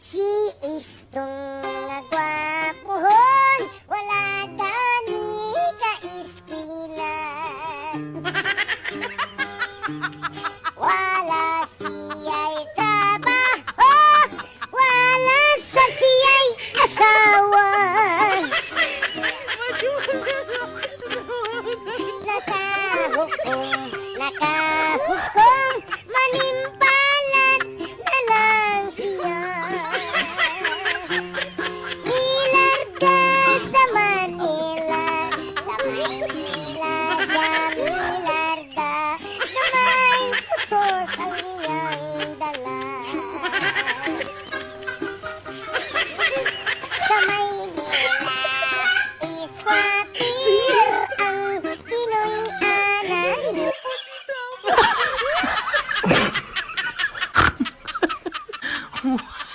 Si istong nagwapuhon, wala gani ka-iskila. Wala siya'y trabaho, wala sa siya'y asawa. Nakahukom, manimpalat na lang siya. Nilarga sa Manila, sa Maynila, sa Milarda, na may utos ang iyang dala. Sa Maynila, iswatir ang Pinoy anan. Wow.